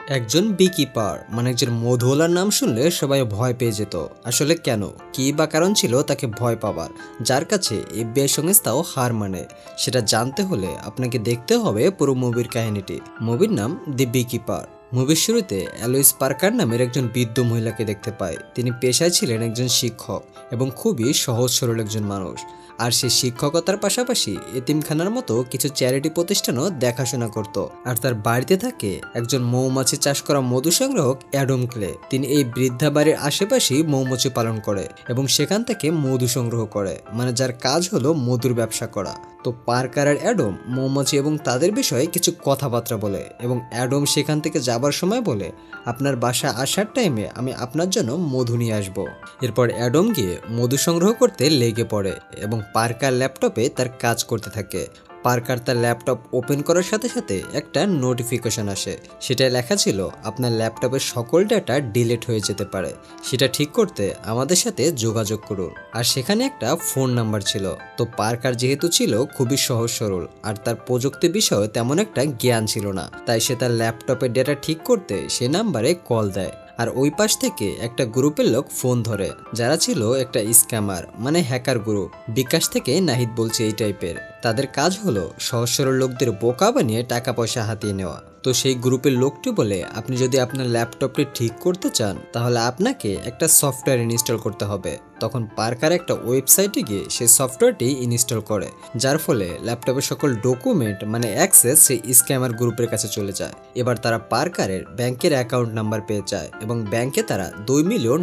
একজন বিকিপার মানে একজন মধুওয়ালার নাম শুনলে সবাই ভয় পেয়ে যেত। আসলে কেন, কী বা কারণ ছিল তাকে ভয় পাবার, যার কাছে এফবিআই সংস্থাও হার মানে? সেটা জানতে হলে আপনাকে দেখতে হবে পুরো মুভির কাহিনীটি। মুভির নাম দি বিকিপার। মুভির শুরুতে অ্যালোইস পার্কার নামের একজন বৃদ্ধ মহিলাকে দেখতে পায়। তিনি পেশায় ছিলেন একজন শিক্ষক এবং খুবই সহজ সরল একজন মানুষ। আর সে শিক্ষকতার পাশাপাশি এতিমখানার মতো কিছু চ্যারিটি প্রতিষ্ঠানও দেখাশোনা করত। আর তার বাড়িতে থাকে একজন মৌমাছি চাষ করা মধু সংগ্রাহক অ্যাডম ক্লে। তিনি এই বৃদ্ধা বাড়ির আশেপাশেই মৌমাছি পালন করে এবং সেখান থেকে মধু সংগ্রহ করে, মানে যার কাজ হলো মধুর ব্যবসা করা। তো পার্কার আর অ্যাডম মৌমাছি এবং তাদের বিষয়ে কিছু কথাবার্তা বলে এবং অ্যাডম সেখান থেকে যাবার সময় বলে, আপনার বাসা আসার টাইমে আমি আপনার জন্য মধু নিয়ে আসবো। এরপর অ্যাডম গিয়ে মধু সংগ্রহ করতে লেগে পড়ে এবং পার্কার ল্যাপটপে তার কাজ করতে থাকে। পার্কার তার ল্যাপটপ ওপেন করার সাথে সাথে একটা নোটিফিকেশন আসে। সেটাই লেখা ছিল, আপনার ল্যাপটপের সকল ডাটা ডিলিট হয়ে যেতে পারে, সেটা ঠিক করতে আমাদের সাথে যোগাযোগ করুন। আর সেখানে একটা ফোন নাম্বার ছিল। তো পার্কার যেহেতু ছিল খুবই সহজ সরল আর তার প্রযুক্তি বিষয়ে তেমন একটা জ্ঞান ছিল না, তাই সে তার ল্যাপটপের ডেটা ঠিক করতে সে নাম্বারে কল দেয়। আর ওই পাশ থেকে একটা গ্রুপের লোক ফোন ধরে, যারা ছিল একটা স্ক্যামার মানে হ্যাকার গ্রুপ। বিকাশ থেকে নাহিদ বলছে এই টাইপের। তাদের কাজ হলো সহজ সরল লোকদের বোকা বানিয়ে টাকা পয়সা হাতিয়ে নেওয়া। তো সেই গ্রুপের লোকটি বলে, আপনি যদি আপনার ল্যাপটপটি ঠিক করতে চান তাহলে আপনাকে একটা সফটওয়্যার ইনস্টল করতে হবে। তখন পার্কার একটা ওয়েবসাইটে গিয়ে সেই সফটওয়্যারটি ইনস্টল করে, যার ফলে ল্যাপটপের সকল ডকুমেন্ট মানে অ্যাক্সেস সেই স্ক্যামার গ্রুপের কাছে চলে যায়। এবার তারা পার্কারের ব্যাংকের অ্যাকাউন্ট নাম্বার পেয়ে যায় এবং ব্যাংকে তারা $2 মিলিয়ন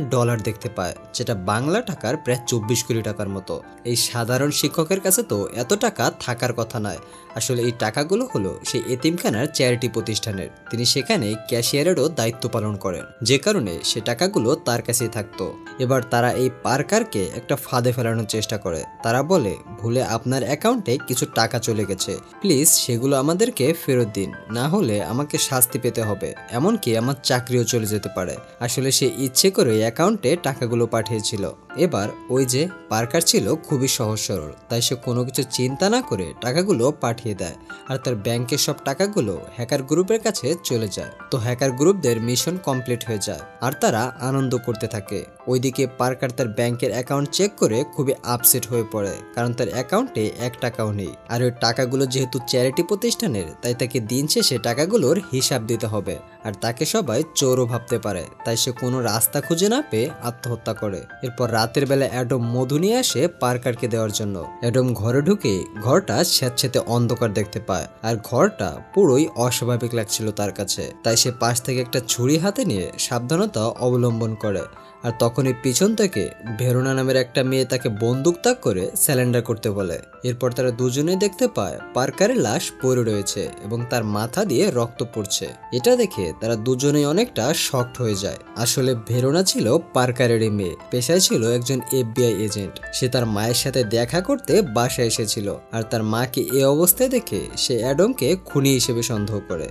দেখতে পায়, যেটা বাংলা টাকার প্রায় 24 কোটি টাকার মতো। এই সাধারণ শিক্ষকের কাছে তো এত টাকা থাকার কথা নয়। আসলে এই টাকাগুলো হলো সেই এতিমখানার চ্যারিটি প্রতিষ্ঠানের। তিনি সেখানে ক্যাশিয়ারেরও দায়িত্ব পালন করেন, যে কারণে সে টাকাগুলো তার কাছেই থাকতো। এবার তারা এই পার্কারকে একটা ফাঁদে ফেলানোর চেষ্টা করে। তারা বলে, ভুলে আপনার অ্যাকাউন্টে কিছু টাকা চলে গেছে, প্লিজ সেগুলো আমাদেরকে ফেরত দিন, না হলে আমাকে শাস্তি পেতে হবে, এমনকি আমার চাকরিও চলে যেতে পারে। আসলে সে ইচ্ছে করে অ্যাকাউন্টে টাকাগুলো পাঠিয়েছিল। এবার ওই যে পার্কার ছিল খুবই সহজ সরল, তাই সে কোনো কিছু চিন্তা না করে টাকাগুলো পাঠিয়ে দেয়। আর তার ব্যাংকের সব টাকাগুলো হ্যাকার গ্রুপের কাছে চলে যায়। তো হ্যাকার গ্রুপদের মিশন কমপ্লিট হয়ে যায় আর তারা আনন্দ করতে থাকে। ওইদিকে পার্কার তার ব্যাংকের অ্যাকাউন্ট চেক করে খুবই আপসেট হয়ে পড়ে, কারণ তার অ্যাকাউন্টে এক টাকাও নেই। আর ওই টাকাগুলো যেহেতু চ্যারিটি প্রতিষ্ঠানের, তাই তাকে দিন শেষে টাকাগুলোর হিসাব দিতে হবে। আর তাকে সবাই চোরও ভাবতে পারে, তাই সে কোনো রাস্তা খুঁজে না পেয়ে আত্মহত্যা করে। এরপর রাতের বেলা অ্যাডম মধু নিয়ে আসে পার্কারকে দেওয়ার জন্য। অ্যাডম ঘরে ঢুকে ঘরটা স্যাঁতসেঁতে অন্ধকার দেখতে পায় আর ঘরটা পুরোই অস্বাভাবিক লাগছিল তার কাছে। তাই সে পাশ থেকে একটা ছুরি হাতে নিয়ে সাবধানতা অবলম্বন করে। আর তখনই পিছন থেকে ভেরোনা নামের একটা মেয়ে তাকে বন্দুক তাক করে স্যালেন্ডার করতে বলে। এরপর তারা দুজনেই দেখতে পায় পার্কারের লাশ পড়ে রয়েছে এবং তার মাথা দিয়ে রক্ত পড়ছে। এটা দেখে তারা দুজনেই অনেকটা শকড হয়ে যায়। আসলে ভেরোনা ছিল পার্কারেরই মেয়ে, পেশায় ছিল একজন এফবিআই এজেন্ট। সে তার মায়ের সাথে দেখা করতে বাসায় এসেছিল আর তার মাকে এই অবস্থায় দেখে সে অ্যাডমকে খুনি হিসেবে সন্দেহ করে,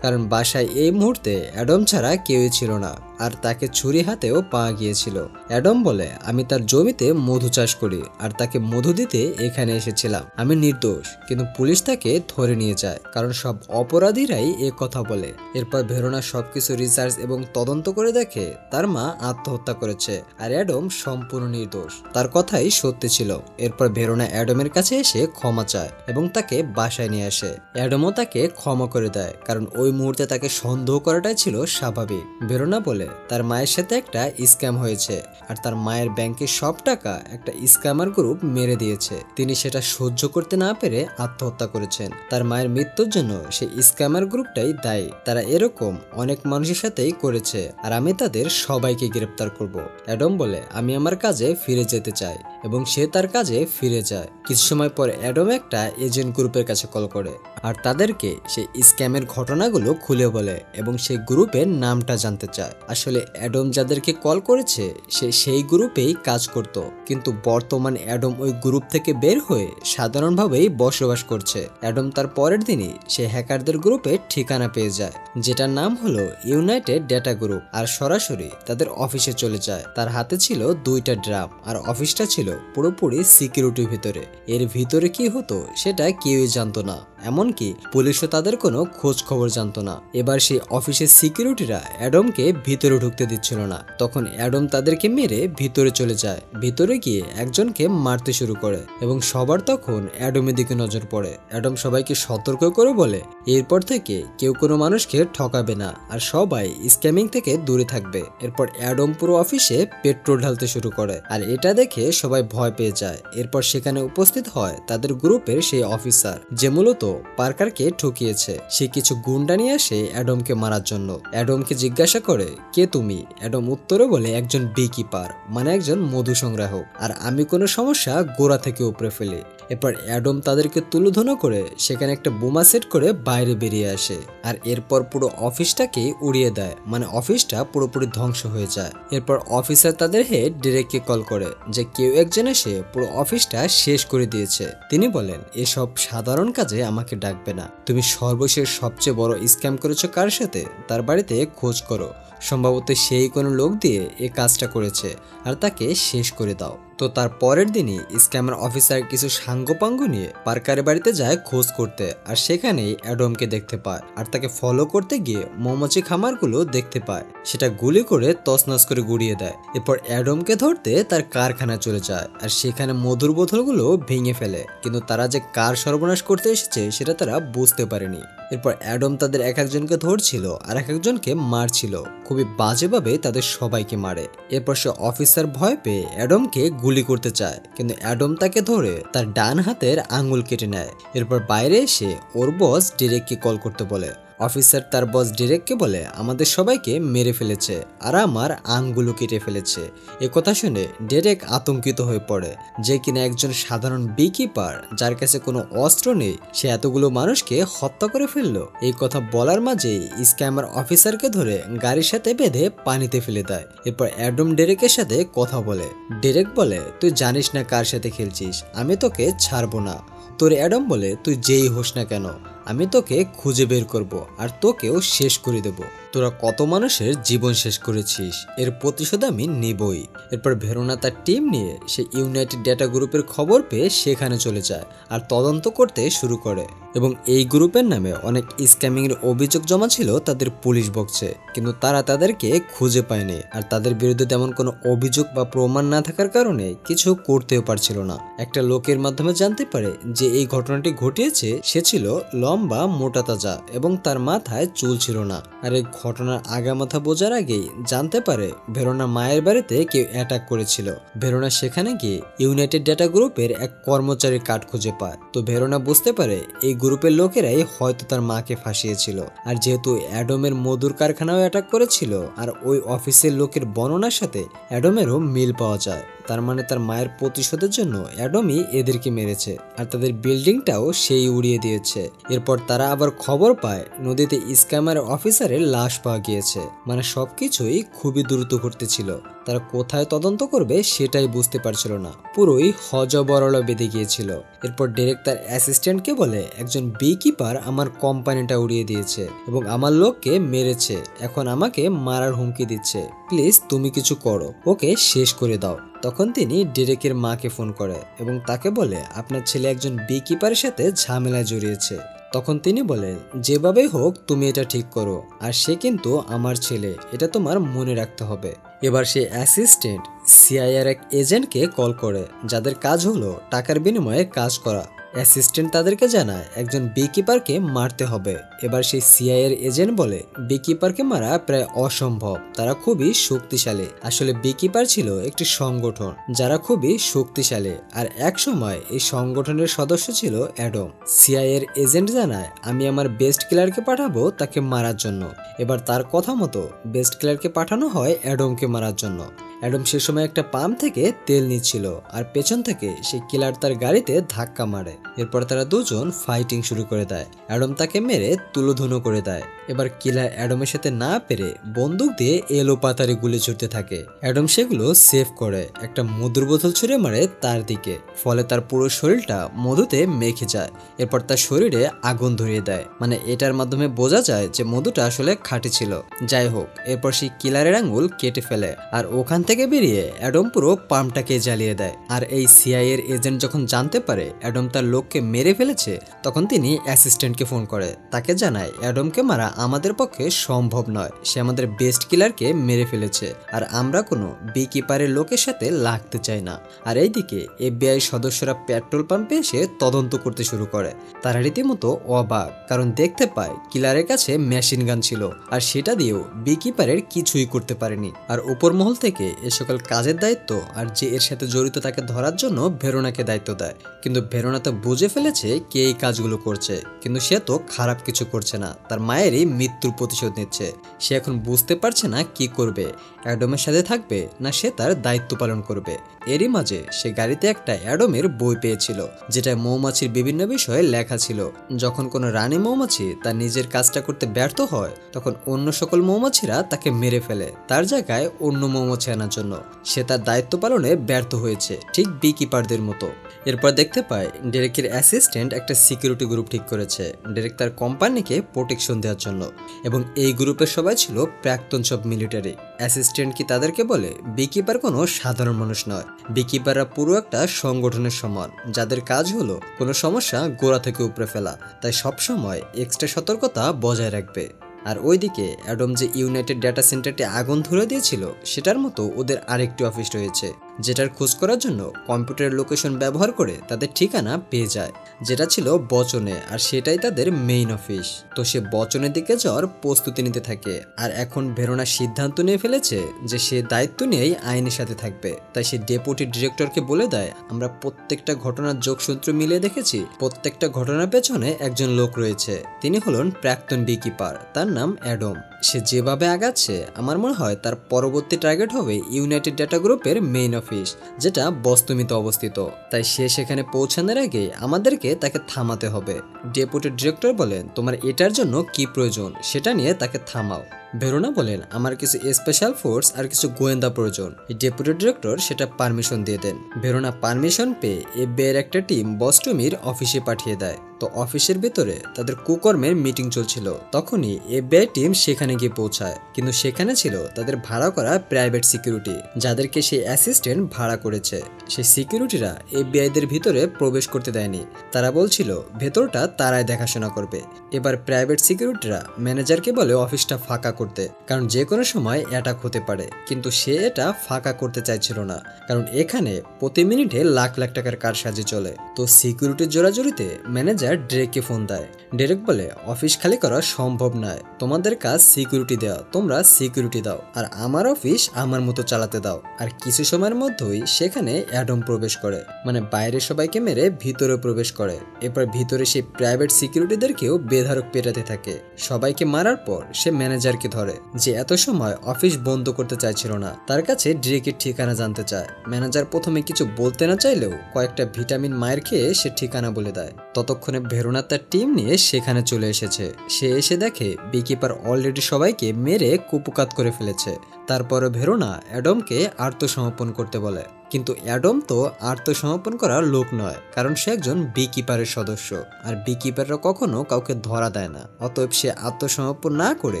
কারণ বাসায় এই মুহূর্তে অ্যাডম ছাড়া কেউই ছিল না আর তাকে ছুরি হাতেও পাওয়া গিয়েছিল। অ্যাডম বলে, আমি তার জমিতে মধু চাষ করি আর তাকে মধু দিতে এখানে এসেছিলাম, আমি নির্দোষ। কিন্তু পুলিশ তাকে ধরে নিয়ে যায়, কারণ সব অপরাধীরাই এ কথা বলে। এরপর ভেরোনা সবকিছু রিসার্চ এবং তদন্ত করে দেখে তার মা আত্মহত্যা করেছে আর অ্যাডম সম্পূর্ণ নির্দোষ, তার কথাই সত্যি ছিল। এরপর ভেরোনা অ্যাডমের কাছে এসে ক্ষমা চায় এবং তাকে বাসায় নিয়ে আসে। অ্যাডমও তাকে ক্ষমা করে দেয়, কারণ ওই মুহূর্তে তাকে সন্দেহ করাটাই ছিল স্বাভাবিক। ভেরোনা বলে, তার মায়ের সাথে একটা স্ক্যাম হয়েছে আর তার মায়ের ব্যাংকের সব টাকা একটা স্ক্যামার গ্রুপ মেরে দিয়েছে। তিনি সেটা সহ্য করতে না পেরে আত্মহত্যা করেছেন। তার মায়ের মৃত্যুর জন্য সেই স্ক্যামার গ্রুপটাই দায়ী। তারা এরকম অনেক মানুষের সাথেই করেছে আর আমি তাদের সবাইকে গ্রেপ্তার করব। অ্যাডম বলে, আমি আমার কাজে ফিরে যেতে চাই এবং সে তার কাজে ফিরে যায়। কিছু সময় পর অ্যাডম একটা এজেন্ট গ্রুপের কাছে কল করে আর তাদেরকে সেই স্ক্যামের ঘটনাগুলো খুলে বলে এবং সেই গ্রুপের নামটা জানতে চায়। আসলে অ্যাডম যাদেরকে কল করেছে সে সেই গ্রুপেই কাজ করত, কিন্তু বর্তমানে অ্যাডম ওই গ্রুপ থেকে বের হয়ে সাধারণভাবেই বসবাস করছে। অ্যাডম তার পরের দিনই সে হ্যাকারদের গ্রুপের ঠিকানা পেয়ে যায়, যেটার নাম হলো ইউনাইটেড ডেটা গ্রুপ, আর সরাসরি তাদের অফিসে চলে যায়। তার হাতে ছিল 2টা ড্রাম আর অফিসটা ছিল পুরোপুরি সিকিউরিটির ভিতরে। এর ভিতরে কি হতো সেটা কেউই জানতো না। এমনকি পুলিশও তাদের কোনো খোঁজ খবর জানতো না। এবার সেই অফিসের সিকিউরিটিরা অ্যাডমকে ভিতরে ঢুকতে দিচ্ছিল না। তখন অ্যাডম তাদেরকে মেরে ভিতরে চলে যায়। ভিতরে গিয়ে একজনকে মারতে শুরু করে এবং সবার তখন অ্যাডমের দিকে নজর পড়ে। অ্যাডম সবাইকে সতর্ক করে বলে এরপর থেকে কেউ কোনো মানুষকে ঠকাবে না আর সবাই স্ক্যামিং থেকে দূরে থাকবে। এরপর অ্যাডম পুরো অফিসে পেট্রোল ঢালতে শুরু করে আর এটা দেখে সবাই ভয় পেয়ে যায়। এরপর সেখানে উপস্থিত হয় তাদের গ্রুপের সেই অফিসার যে মূলত পার্কারকে ঠকিয়েছে। সে কিছু গুন্ডা নিয়ে আসে অ্যাডমকে মারার জন্য। অ্যাডমকে জিজ্ঞাসা করে কে তুমি? অ্যাডম উত্তরে বলে একজন বিকিপার, মানে একজন মধু সংগ্রাহক, আর আমি কোনো সমস্যা গোড়া থেকে উপরে ফেলি। এরপর অ্যাডম তাদেরকে তুলোধনো করে সেখানে একটা বোমা সেট করে বাইরে বেরিয়ে আসে আর এরপর পুরো অফিসটাকে উড়িয়ে দেয়, মানে অফিসটা পুরোপুরি ধ্বংস হয়ে যায়। এরপর অফিসার তাদের হেড ডিরেক্টকে কল করে যে কেউ একজন এসে পুরো অফিসটা শেষ করে দিয়েছে। তিনি বলেন এসব সাধারণ কাজে আমাকে ডাকবে না, তুমি সর্বশেষ সবচেয়ে বড় স্ক্যাম করেছো কার সাথে তার বাড়িতে খোঁজ করো, সম্ভবত সেই কোনো লোক দিয়ে এই কাজটা করেছে আর তাকে শেষ করে দাও। তো তার পরের দিনই স্ক্যামার অফিসার কিছু সাঙ্গপাঙ্গ নিয়ে পার্কারের বাড়িতে যায় খোঁজ করতে আর সেখানেই অ্যাডমকে দেখতে পায় আর তাকে ফলো করতে গিয়ে মৌমাছি খামারগুলো দেখতে পায়, সেটা গুলি করে তছনছ করে গুড়িয়ে দেয়। এরপর অ্যাডমকে ধরতে তার কারখানা চলে যায় আর সেখানে মধুর বোতলগুলো ভেঙে ফেলে, কিন্তু তারা যে কার সর্বনাশ করতে এসেছে সেটা তারা বুঝতে পারেনি। এরপর অ্যাডম তাদের এক একজনকে ধরছিল আর এক একজনকে মারছিল, খুবই বাজেভাবে তাদের সবাইকে মারে। এরপর সে অফিসার ভয় পেয়ে অ্যাডমকে গুলি করতে চায়, কিন্তু অ্যাডম তাকে ধরে তার ডান হাতের আঙ্গুল কেটে নেয়। এরপর বাইরে এসে ওর বস ডিরেক্টকে কল করতে বলে। অফিসার তার বস ডিরেক্টকে বলে আমাদের সবাইকে মেরে ফেলেছে আর আমার আঙ্গুলও কেটে ফেলেছে। এ কথা শুনে ডিরেক্ট আতঙ্কিত হয়ে পড়ে যে কিনা একজন সাধারণ বিকিপার যার কাছে কোনো অস্ত্র নেই, সে এতগুলো মানুষকে হত্যা করে ফেললো। এই কথা বলার মাঝেই স্ক্যামার অফিসারকে ধরে গাড়ির সাথে বেঁধে পানিতে ফেলে দেয়। এরপর অ্যাডম ডেরেকের সাথে কথা বলে। ডেরেক বলে তুই জানিস না কার সাথে খেলছিস, আমি তোকে ছাড়বো না। তোর অ্যাডম বলে তুই যেই হোস না কেন আমি তোকে খুঁজে বের করব আর তোকেও শেষ করে দেব। তোরা কত মানুষের জীবন শেষ করেছিস, এর প্রতিশোধ আমি নিবই। এরপর ভেরোনা তার টিম নিয়ে সে ইউনাইটেড ডেটা গ্রুপের খবর পেয়ে সেখানে চলে যায় আর তদন্ত করতে শুরু করে এবং এই গ্রুপের নামে অনেক স্ক্যামিং এর অভিযোগ জমা ছিল তাদের পুলিশ বক্সে, কিন্তু তারা তাদেরকে খুঁজে পায়নি আর তাদের বিরুদ্ধে তেমন কোনো অভিযোগ বা প্রমাণ না থাকার কারণে কিছু করতেও পারছিল না। একটা লোকের মাধ্যমে জানতে পারে যে এই ঘটনাটি ঘটিয়েছে সে ছিল লম্বা মোটা তাজা এবং তার মাথায় চুল ছিল না। আর এই ঘটনার আগামাথা বোঝার আগেই জানতে পারে ভেরোনা মায়ের বাড়িতে কেউ অ্যাটাক করেছিল। ভেরোনা সেখানে গিয়ে ইউনাইটেড ডেটা গ্রুপের এক কর্মচারীর কার্ড খুঁজে পায়। তো ভেরোনা বুঝতে পারে এই গ্রুপের লোকেরাই হয়তো তার মাকে ফাঁসিয়েছিল। আর যেহেতু অ্যাডমের মধুর কারখানাও অ্যাটাক করেছিল আর ওই অফিসের লোকের বর্ণনার সাথে অ্যাডমেরও মিল পাওয়া যায়, তার মানে তার মায়ের প্রতিশোধের জন্য অ্যাডমই এদেরকে মেরেছে আর তাদের বিল্ডিংটাও সেই উড়িয়ে দিয়েছে। এরপর তারা আবার খবর পায় নদীতে স্ক্যামার অফিসারের লাশ পাওয়া গিয়েছে, মানে সবকিছুই খুবই দ্রুত ঘটতেছিল। তারা কোথায় তদন্ত করবে সেটাই বুঝতে পারছিল না, পুরোই হজবরল বেঁধে গিয়েছিল। এরপর ডিরেক্ট তার অ্যাসিস্ট্যান্টকে বলে একজন বিকিপার আমার কোম্পানিটা উড়িয়ে দিয়েছে এবং আমার লোককে মেরেছে, এখন আমাকে মারার হুমকি দিচ্ছে, প্লিজ তুমি কিছু করো, ওকে শেষ করে দাও। তখন তিনি ডেরেকের মাকে ফোন করে এবং তাকে বলে আপনার ছেলে একজন বিকিপারের সাথে ঝামেলায় জড়িয়েছে। তখন তিনি বলেন যেভাবেই হোক তুমি এটা ঠিক করো, আর সে কিন্তু আমার ছেলে, এটা তোমার মনে রাখতে হবে। এবার সে অ্যাসিস্ট্যান্ট সিআইএর এক এজেন্টকে কল করে যাদের কাজ হলো টাকার বিনিময়ে কাজ করা। অ্যাসিস্ট্যান্ট তাদেরকে জানায় একজন বিকিপারকে মারতে হবে। এবার সেই সিআইএর এজেন্ট বলে বিকিপারকে মারা প্রায় অসম্ভব, তারা খুবই শক্তিশালী। আসলে বিকিপার ছিল একটি সংগঠন যারা খুবই শক্তিশালী আর এক সময় এই সংগঠনের সদস্য ছিল অ্যাডম। সিআইএর এজেন্ট জানায় আমি আমার বেস্ট কিলারকে পাঠাবো তাকে মারার জন্য। এবার তার কথা মতো বেস্ট কিলারকে পাঠানো হয় অ্যাডমকে মারার জন্য। অ্যাডম সে সময় একটা পাম্প থেকে তেল নিচ্ছিল আর পেছন থেকে সেই কিলার তার গাড়িতে ধাক্কা মারে। এরপর তারা দুজন ফাইটিং শুরু করে দেয়, অ্যাডম তাকে মেরে তুলোধুনো করে দেয়। এবার কিলার অ্যাডমের সাথে না পেরে বন্দুক দিয়ে এলো পাতারে গুলি ছুটতে থাকে। অ্যাডম সেগুলো সেভ করে একটা মধুর বোতল ছুঁড়ে মারে তার দিকে, ফলে তার পুরো শরীরটা মধুতে মেখে যায়। এরপর তার শরীরে আগুন ধরিয়ে দেয়, মানে এটার মাধ্যমে বোঝা যায় যে মধুটা আসলে খাঁটি ছিল। যাই হোক, এরপর সেই কিলারের আঙ্গুল কেটে ফেলে আর ওখান থেকে থেকে বেরিয়ে অ্যাডম পুরো পাম্পটাকে জ্বালিয়ে দেয়। আর এই সিআইএ এর এজেন্ট যখন জানতে পারে অ্যাডম তার লোককে মেরে ফেলেছে, তখন তিনি অ্যাসিস্ট্যান্টকে ফোন করে, তাকে জানায় অ্যাডমকে মারা আমাদের পক্ষে সম্ভব নয়, সে আমাদের বেস্ট কিলারকে মেরে ফেলেছে আর আমরা কোনো বিকিপারের লোকের সাথে লাগতে চাই না। আর এইদিকে এফবিআই সদস্যরা পেট্রোল পাম্পে এসে তদন্ত করতে শুরু করে। তারা রীতিমতো অবাক, কারণ দেখতে পায় কিলারের কাছে মেশিন গান ছিল আর সেটা দিয়েও বিকিপারের কিছুই করতে পারেনি। আর উপর মহল থেকে এ সকল কাজের দায়িত্ব আর যে এর সাথে জড়িত তাকে ধরার জন্য ভেরোনাকে দায়িত্ব দেয়। কিন্তু ভেরোনা তো বুঝে ফেলেছে কে এই কাজগুলো করছে, কিন্তু সে তো খারাপ কিছু করছে না, তার মায়েরই মৃত্যুর প্রতিশোধ নিচ্ছে। সে এখন বুঝতে পারছে না কি করবে, অ্যাডমের সাথে থাকবে না সে তার দায়িত্ব পালন করবে। এরই মাঝে সে গাড়িতে একটা অ্যাডমের বই পেয়েছিল, যেটা মৌমাছির বিভিন্ন বিষয়ে লেখা ছিল। যখন কোনো রানী মৌমাছি তার নিজের কাজটা করতে ব্যর্থ হয়, তখন অন্য সকল মৌমাছিরা তাকে মেরে ফেলে তার জায়গায় অন্য মৌমাছি আনার জন্য। সে তার দায়িত্ব পালনে ব্যর্থ হয়েছে, ঠিক বিকিপারদের মতো। এরপর দেখতে পায় ডেরেকের অ্যাসিস্ট্যান্ট একটা সিকিউরিটি গ্রুপ ঠিক করেছে ডেরেক তার কোম্পানিকে প্রোটেকশন দেওয়ার জন্য, এবং এই গ্রুপের সবাই ছিল প্রাক্তন সব মিলিটারি। অ্যাসিস্ট্যান্ট কি তাদেরকে বলে বিকিপার কোনো সাধারণ মানুষ নয়, বিকিপাররা পুরো একটা সংগঠনের সমান, যাদের কাজ হলো কোনো সমস্যা গোড়া থেকে উপড়ে ফেলা, তাই সবসময় এক্সট্রা সতর্কতা বজায় রাখবে। আর ওইদিকে অ্যাডম যে ইউনাইটেড ডেটা সেন্টারটি আগুন ধরে দিয়েছিল, সেটার মতো ওদের আরেকটি অফিস রয়েছে, যেটার খোঁজ করার জন্য কম্পিউটার লোকেশন ব্যবহার করে তাদের ঠিকানা পেয়ে যায়, যেটা ছিল বচনে, আর সেটাই তাদের মেইন অফিস। তো সে বচনের দিকে যাওয়ার প্রস্তুতি নিতে থাকে। আর এখন ভেরোনা সিদ্ধান্ত নিয়ে ফেলেছে যে সে দায়িত্ব নিয়েই আইনের সাথে থাকবে। তাই সে ডেপুটি ডিরেক্টরকে বলে দেয়, আমরা প্রত্যেকটা ঘটনার যোগসূত্র মিলিয়ে দেখেছি, প্রত্যেকটা ঘটনার পেছনে একজন লোক রয়েছে, তিনি হলেন প্রাক্তন বিকিপার, তার নাম অ্যাডম। সে যেভাবে আগাচ্ছে আমার মনে হয় তার পরবর্তী টার্গেট হবে ইউনাইটেড ডেটা গ্রুপের মেইন অফিস, যেটা বস্তুমিতে অবস্থিত। তাই সে সেখানে পৌঁছানোর আগে আমাদেরকে তাকে থামাতে হবে। ডেপুটি ডিরেক্টর বলেন, তোমার এটার জন্য কি প্রয়োজন সেটা নিয়ে তাকে থামাও। ভেরোনা বলেন, আমার কিছু স্পেশাল ফোর্স আর কিছু গোয়েন্দা প্রয়োজন। ডেপুটি ডিরেক্টর সেটা পারমিশন দিয়ে দেন। ভেরোনা পারমিশন পেয়ে এফবিআই এর একটা টিম বস্টমির অফিসে পাঠিয়ে দেয়। তো অফিসের ভিতরে তাদের কুকর্মের মিটিং চলছিল, তখনই এফবিআই টিম সেখানে গিয়ে পৌঁছায়। কিন্তু সেখানে ছিল তাদের ভাড়া করা প্রাইভেট সিকিউরিটি, যাদেরকে সেই অ্যাসিস্ট্যান্ট ভাড়া করেছে। সেই সিকিউরিটিরা এফবিআইদের ভিতরে প্রবেশ করতে দেয়নি, তারা বলছিল ভেতরটা তারাই দেখাশোনা করবে। এবার প্রাইভেট সিকিউরিটিরা ম্যানেজারকে বলে অফিসটা ফাঁকা করতে, কারণ যে কোনো সময় অ্যাটাক হতে পারে। কিন্তু সে এটা ফাঁকা করতে চাইছিল না, কারণ এখানে প্রতি মিনিটে লাখ লাখ টাকার কারসাজি চলে। তো সিকিউরিটির জোরাজোরিতে ম্যানেজার ডেরেককে ফোন দেয়। ডেরেক বলে, অফিস খালি করা সম্ভব নয়, তোমাদের কাজ সিকিউরিটি দেওয়া, তোমরা সিকিউরিটি দাও আর আমার অফিস আমার মতো চালাতে দাও। আর কিছু সময়ের মধ্যেই সেখানে অ্যাডম প্রবেশ করে, মানে বাইরে সবাইকে মেরে ভিতরে প্রবেশ করে। এরপর ভিতরে সেই প্রাইভেট সিকিউরিটিদেরকেও বেধারক পেটাতে থাকে। সবাইকে মারার পর সে ম্যানেজারকে ধরে, যে এত সময় অফিস বন্ধ করতে চাইছিল না, তার কাছে ডেরেকের ঠিকানা জানতে চায়। ম্যানেজার প্রথমে কিছু বলতে না চাইলেও কয়েকটা ভিটামিন মায়ের খেয়ে সে ঠিকানা বলে দেয়। ততক্ষণে ভেরোনা তার টিম নিয়ে সেখানে চলে এসেছে। সে এসে দেখে বিকিপার অলরেডি সবাইকে মেরে কুপকাত করে ফেলেছে। তারপরে ভেরোনা অ্যাডমকে আত্মসমর্পণ করতে বলে, কিন্তু অ্যাডম তো আত্মসমর্পণ করার লোক নয়, কারণ সে একজন বিকিপারের সদস্য, আর বিকিপাররা কখনো কাউকে ধরা দেয় না। অতএব সে আত্মসমর্পণ না করে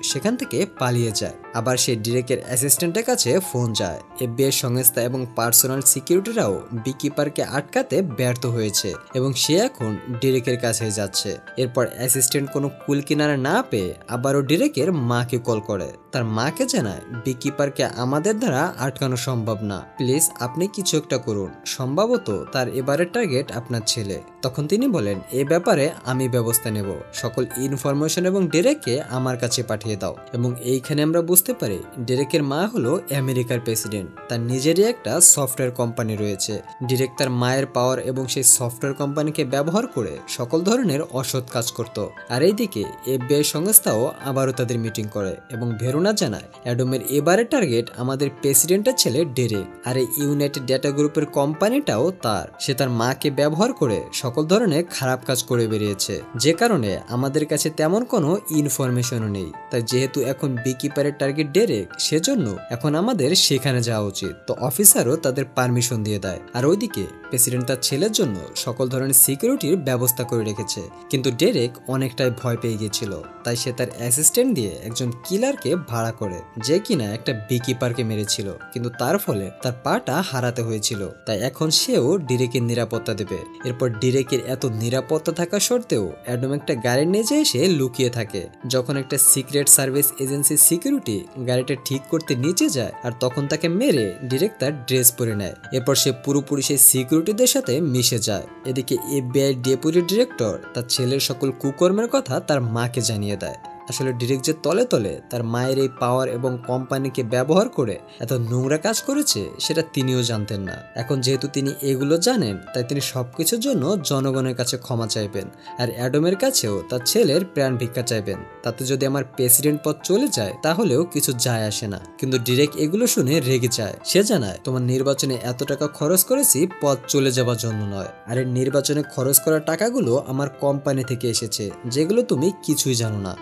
সেখান থেকে পালিয়ে যায়। আবার সে ডিরেকের অ্যাসিস্ট্যান্টের কাছে ফোন যায়। এফবিআই সংস্থা এবং পার্সোনাল সিকিউরিটিরাও বিকিপারকে আটকাতে ব্যর্থ হয়েছে এবং সে এখন ডিরেকের কাছে যাচ্ছে। এরপর অ্যাসিস্ট্যান্ট কোনো কুল কিনারা না পেয়ে আবারও ডিরেকের মাকে কল করে। তার মাকে জানায়, বিকিপারকে আমাদের দ্বারা আটকানো সম্ভব না, প্লিজ আপনি কিছু একটা করুন, সম্ভবত তার এবারের টার্গেট আপনার ছেলে। তখন তিনি বলেন, এ ব্যাপারে আমি ব্যবস্থা নেব, সকল ইনফরমেশন এবং ডেরেককে আমার কাছে পাঠিয়ে দাও। এবং এইখানে আমরা বুঝতে পারি ডেরেকের মা হলো আমেরিকার প্রেসিডেন্ট, তার নিজেরই একটা সফটওয়্যার কোম্পানি রয়েছে। ডিরেক তার মায়ের পাওয়ার এবং সেই সফটওয়্যার কোম্পানিকে ব্যবহার করে সকল ধরনের অসৎ কাজ করত। আর এইদিকে এফবিআই সংস্থাও আবারও তাদের মিটিং করে এবং ভেরোনা জানায়, অ্যাডমের এবারের টার্গেট আমাদের প্রেসিডেন্টের ছেলে ডেরেক, আর এই ইউনাইটেড ডেটা গ্রুপের কোম্পানিটাও তার। সে তার মাকে ব্যবহার করে সকল ধরনের খারাপ কাজ করে বেরিয়েছে, যে কারণে আমাদের কাছে তেমন কোনো ইনফরমেশনও নেই। তাই যেহেতু এখন বিকিপারের টার্গেট টার্গেট ডেরেক, সেজন্য এখন আমাদের সেখানে যাওয়া উচিত। তো অফিসারও তাদের পারমিশন দিয়ে দেয়। আর ওইদিকে প্রেসিডেন্ট তার ছেলের জন্য সকল ধরনের সিকিউরিটির ব্যবস্থা করে রেখেছে। কিন্তু ডেরেক অনেকটাই ভয় পেয়ে গিয়েছিল, তাই সে তার অ্যাসিস্ট্যান্ট দিয়ে একজন কিলারকে ভাড়া করে, যে কিনা একটা বিকিপারকে মেরেছিল, কিন্তু তার ফলে তার পাটা হারাতে হয়েছিল। তাই এখন সেও ডিরেকের নিরাপত্তা দেবে। এরপর ডিরেকের এত নিরাপত্তা থাকা সত্ত্বেও অ্যাডম একটা গাড়ির নিচে এসে লুকিয়ে থাকে। যখন একটা সিক্রেট সার্ভিস এজেন্সির সিকিউরিটি গাড়িটা ঠিক করতে নিচে যায়, আর তখন তাকে মেরে ডিরেক তার ড্রেস পরে নেয়। এরপর সে পুরোপুরি সেই সিকিউরিটিদের সাথে মিশে যায়। এদিকে এফবিআই ডেপুটি ডিরেক্টর তার ছেলের সকল কুকর্মের কথা তার মাকে জানিয়ে দেয়। আসলে ডিরেক যে তলে তলে তার মায়ের এই পাওয়ার এবং কোম্পানিকে ব্যবহার করে এত নোংরা কাজ করেছে সেটা তিনিও জানতেন না। এখন যেহেতু তিনি এগুলো জানেন, তাই তিনি সবকিছুর জন্য জনগণের কাছে ক্ষমা চাইবেন, আর অ্যাডমের কাছেও তার ছেলের প্রাণ ভিক্ষা চাইবেন। তাতে যদি আমার প্রেসিডেন্ট পদ চলে যায় তাহলেও কিছু যায় আসে না। কিন্তু ডিরেক এগুলো শুনে রেগে যায়। সে জানায়, তোমার নির্বাচনে এত টাকা খরচ করেছি পদ চলে যাওয়ার জন্য নয়, আর এই নির্বাচনে খরচ করা টাকাগুলো আমার কোম্পানি থেকে এসেছে, যেগুলো তুমি কিছুই জানো না।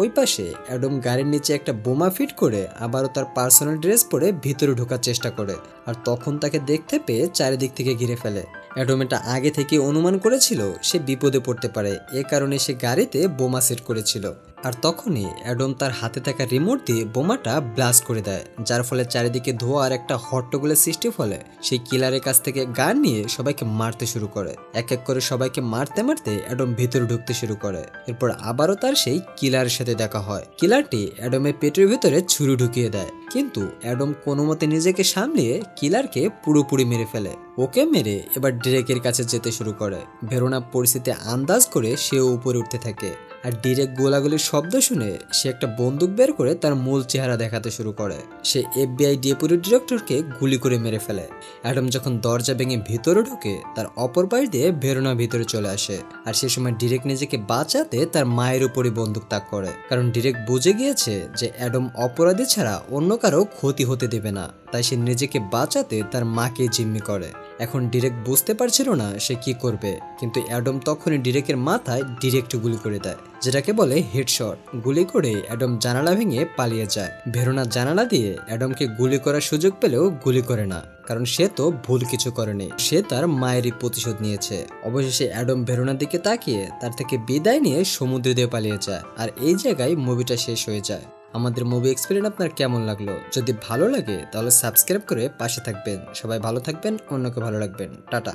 ওই পাশে অ্যাডম গাড়ির নিচে একটা বোমা ফিট করে আবারও তার পার্সোনাল ড্রেস পরে ভিতরে ঢোকার চেষ্টা করে, আর তখন তাকে দেখতে পেয়ে চারিদিক থেকে ঘিরে ফেলে। অ্যাডম এটা আগে থেকে অনুমান করেছিল সে বিপদে পড়তে পারে, এ কারণে সে গাড়িতে বোমা সেট করেছিল। আর তখনই অ্যাডম তার হাতে থাকা রিমোট দিয়ে বোমাটা ব্লাস্ট করে দেয়, যার ফলে চারিদিকে ধোয়া আর একটা হট্টগোলের সৃষ্টি। ফলে সেই কিলারের কাছ থেকে গান নিয়ে সবাইকে মারতে শুরু করে। এক এক করে সবাইকে মারতে মারতে অ্যাডম ভিতরে ঢুকতে শুরু করে। এরপর আবারও তার সেই কিলারের সাথে দেখা হয়। কিলারটি অ্যাডমের পেটের ভিতরে ছুরি ঢুকিয়ে দেয়, কিন্তু অ্যাডম কোনো মতে নিজেকে সামলিয়ে কিলারকে পুরোপুরি মেরে ফেলে। ওকে মেরে এবার ডিরেকের কাছে যেতে শুরু করে। ভেরোনা পরিস্থিতি আন্দাজ করে সেও উপরে উঠতে থাকে, আর ডিরেক গোলাগুলির শব্দ শুনে সে একটা বন্দুক বের করে তার মূল চেহারা দেখাতে শুরু করে। সে এফবিআই ডেপুটি ডিরেক্টরকে গুলি করে মেরে ফেলে। অ্যাডম যখন দরজা ভেঙে ভিতরে ঢোকে, তার অপর পাশ দিয়ে ভেরোনা ভিতরে চলে আসে। আর সে সময় ডিরেক নিজেকে বাঁচাতে তার মায়ের উপরে বন্দুক তাক করে, কারণ ডিরেক বুঝে গিয়েছে যে অ্যাডম অপরাধী ছাড়া অন্য কারো ক্ষতি হতে দেবে না। তাই সে নিজেকে বাঁচাতে তার মাকে জিম্মি করে। এখন ডিরেক বুঝতে পারছিল না সে কি করবে, কিন্তু অ্যাডম তখনই ডিরেকের মাথায় ডিরেক্ট গুলি করে দেয়, যেটাকে বলে হেডশট। গুলি করে অ্যাডম জানালা ভেঙে পালিয়ে যায়। ভেরোনা জানালা দিয়ে অ্যাডমকে গুলি করার সুযোগ পেলেও গুলি করে না, কারণ সে তো ভুল কিছু করেনি, সে তার মায়েরই প্রতিশোধ নিয়েছে। অবশেষে অ্যাডম ভেরোনার দিকে তাকিয়ে তার থেকে বিদায় নিয়ে সমুদ্র দিয়ে পালিয়ে যায়। আর এই জায়গায় মুভিটা শেষ হয়ে যায়। আমাদের মুভি এক্সপিরিয়েন্স আপনার কেমন লাগলো? যদি ভালো লাগে তাহলে সাবস্ক্রাইব করে পাশে থাকবেন। সবাই ভালো থাকবেন, অন্যকে ভালো রাখবেন। টাটা।